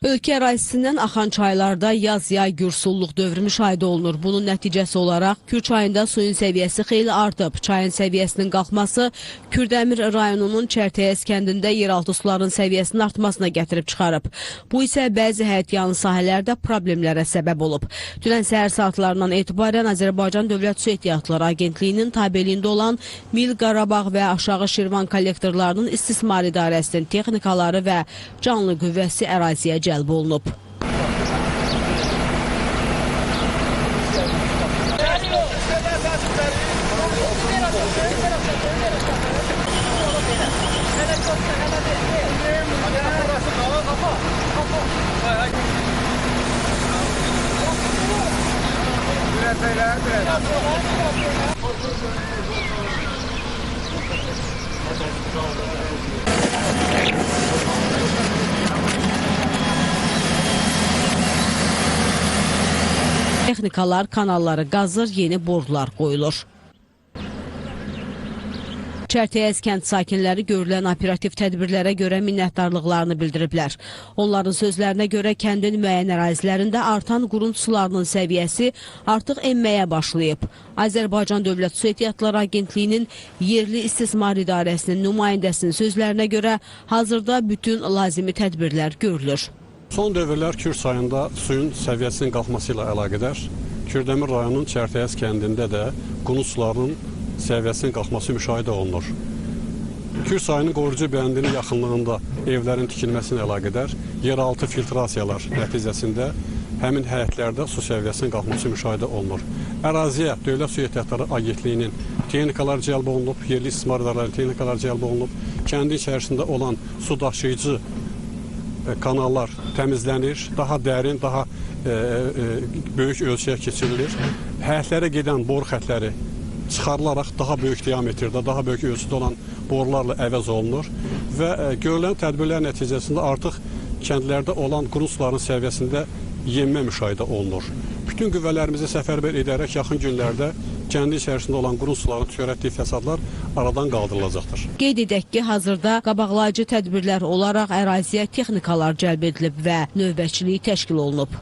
Ölkə ərazisindən axan çaylarda yaz-yay gürsulluq dövrü müşahidə olunur. Bunun nəticəsi olaraq Kür çayında suyun səviyyəsi xeyli artıb. Çayın səviyyəsinin qalxması Kürdəmir rayonunun Çərtəyəz kəndində yeraltı suların səviyyəsinin artmasına gətirib çıxarıb. Bu isə bəzi həyətyanı sahələrdə problemlərə səbəb olub. Dünən səhər saatlarından etibarən Azərbaycan Dövlət Su Ehtiyatları Agentliyinin tabeliyində olan Mil Qarabağ və Aşağı Şirvan kollektorlarının istismar idarəsinin texnikaları və canlı qüvvəsi əraziyə cəlb olunub. Texnikalar kanalları qazır, yeni borular qoyulur. Çərtəyəz kənd sakinləri görülən operativ tədbirlərə görə minnətdarlıqlarını bildiriblər. Onların sözlərinə görə kəndin müəyyən ərazilərində artan qurund sularının səviyyəsi artıq enməyə başlayıb. Azərbaycan Dövlət Su Ehtiyatları Agentliyinin yerli istismar idarəsinin nümayəndəsinin sözlərinə görə hazırda bütün lazımi tədbirlər görülür. Son dövrlər Kür çayında suyun səviyyəsinin qalxması ilə əlaqədar Kürdəmir rayonunun Çərtəyəz kəndində də qurund sularının səviyyəsinin qalxması müşahidə olunur. Kür çayının qorucu bəndinin yaxınlığında evlərin tikilməsinə əlaqədar yeraltı filtrasiyalar nəticəsində həmin həyətlərdə su səviyyəsinin qalxması müşahidə olunur. Əraziyə Dövlət Su Ehtiyatları Agentliyinin texnikalar cəlb olunub, yerli istismar idarələrinin texnikalar cəlb olunub, kəndin içərisində olan su daşıyıcı kanallar təmizlənir, daha dərin, daha böyük ölçüyə keçirilir. Həyətlərə gedən boru xətləri çıxarılaraq daha böyük diametrdə, daha böyük ölçüdə olan borularla əvəz olunur və görülən tədbirlər nəticəsində artıq kəndlərdə olan qurund sularının səviyyəsində yenmə müşahidə olunur. Bütün qüvvələrimizi səfərbər edərək yaxın günlərdə kəndin içərisində olan qurund sularının törətdiyi fəsadlar aradan qaldırılacaqdır. Qeyd edək ki, hazırda qabaqlayıcı tədbirlər olaraq əraziyə texnikalar cəlb edilib və növbəçilik təşkil olunub.